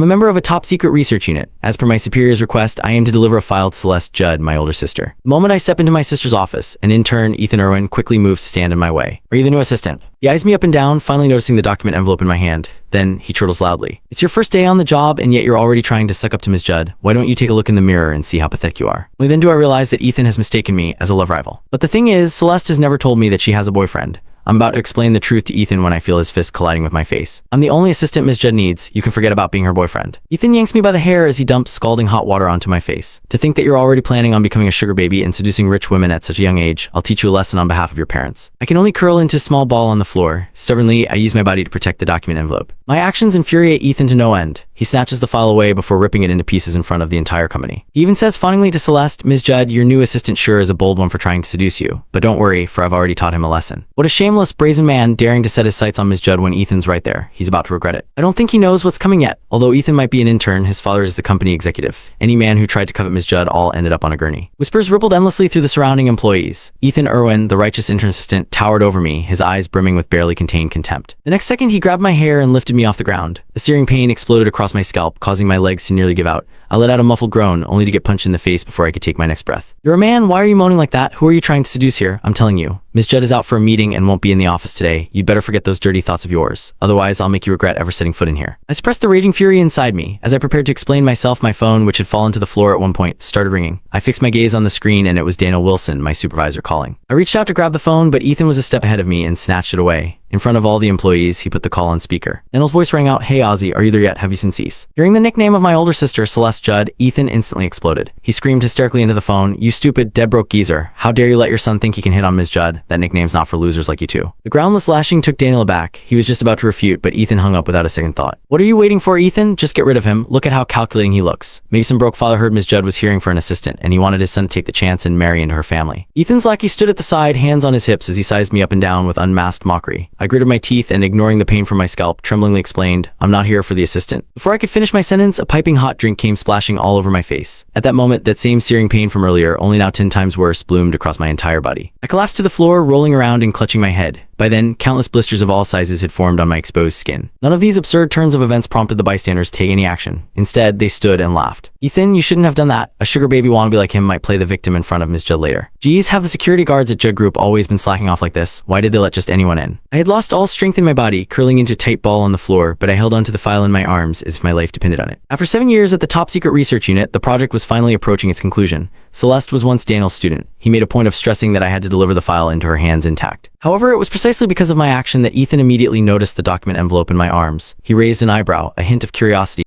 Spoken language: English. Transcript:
I'm a member of a top-secret research unit. As per my superior's request, I aim to deliver a file to Celeste Judd, my older sister. The moment I step into my sister's office, an intern, Ethan Irwin, quickly moves to stand in my way. Are you the new assistant? He eyes me up and down, finally noticing the document envelope in my hand. Then, he chortles loudly. It's your first day on the job, and yet you're already trying to suck up to Ms. Judd. Why don't you take a look in the mirror and see how pathetic you are? Only then do I realize that Ethan has mistaken me as a love rival. But the thing is, Celeste has never told me that she has a boyfriend. I'm about to explain the truth to Ethan when I feel his fist colliding with my face. I'm the only assistant Ms. Judd needs. You can forget about being her boyfriend. Ethan yanks me by the hair as he dumps scalding hot water onto my face. To think that you're already planning on becoming a sugar baby and seducing rich women at such a young age, I'll teach you a lesson on behalf of your parents. I can only curl into a small ball on the floor. Stubbornly, I use my body to protect the document envelope. My actions infuriate Ethan to no end. He snatches the file away before ripping it into pieces in front of the entire company. He even says fawningly to Celeste, Ms. Judd, your new assistant sure is a bold one for trying to seduce you. But don't worry, for I've already taught him a lesson. What a shameless, brazen man daring to set his sights on Ms. Judd when Ethan's right there. He's about to regret it. I don't think he knows what's coming yet. Although Ethan might be an intern, his father is the company executive. Any man who tried to covet Ms. Judd all ended up on a gurney. Whispers rippled endlessly through the surrounding employees. Ethan Irwin, the righteous intern assistant, towered over me, his eyes brimming with barely contained contempt. The next second, he grabbed my hair and lifted me off the ground. A searing pain exploded across my scalp, causing my legs to nearly give out. I let out a muffled groan, only to get punched in the face before I could take my next breath. You're a man, why are you moaning like that? Who are you trying to seduce here? I'm telling you. Ms. Judd is out for a meeting and won't be in the office today. You'd better forget those dirty thoughts of yours. Otherwise, I'll make you regret ever setting foot in here. I suppressed the raging fury inside me. As I prepared to explain myself, my phone, which had fallen to the floor at one point, started ringing. I fixed my gaze on the screen and it was Daniel Wilson, my supervisor, calling. I reached out to grab the phone, but Ethan was a step ahead of me and snatched it away. In front of all the employees, he put the call on speaker. Daniel's voice rang out, Hey Ozzy, are you there yet? Have you seen cease? Hearing the nickname of my older sister, Celeste Judd, Ethan instantly exploded. He screamed hysterically into the phone, You stupid, dead-broke geezer. How dare you let your son think he can hit on Ms. Judd? That nickname's not for losers like you two. The groundless lashing took Daniel aback. He was just about to refute, but Ethan hung up without a second thought. What are you waiting for, Ethan? Just get rid of him. Look at how calculating he looks. Maybe some broke father heard Ms. Judd was hearing for an assistant, and he wanted his son to take the chance and marry into her family. Ethan's lackey stood at the side, hands on his hips as he sized me up and down with unmasked mockery. I gritted my teeth and ignoring the pain from my scalp, tremblingly explained, I'm not here for the assistant. Before I could finish my sentence, a piping hot drink came splashing all over my face. At that moment, that same searing pain from earlier, only now 10 times worse, bloomed across my entire body. I collapsed to the floor, rolling around and clutching my head. By then, countless blisters of all sizes had formed on my exposed skin. None of these absurd turns of events prompted the bystanders to take any action. Instead, they stood and laughed. Ethan, you shouldn't have done that. A sugar baby wannabe like him might play the victim in front of Ms. Judd later. Geez, have the security guards at Judd Group always been slacking off like this? Why did they let just anyone in? I had lost all strength in my body, curling into a tight ball on the floor, but I held onto the file in my arms as if my life depended on it. After 7 years at the top-secret research unit, the project was finally approaching its conclusion. Celeste was once Daniel's student. He made a point of stressing that I had to deliver the file into her hands intact. However, it was precisely because of my action that Ethan immediately noticed the document envelope in my arms. He raised an eyebrow, a hint of curiosity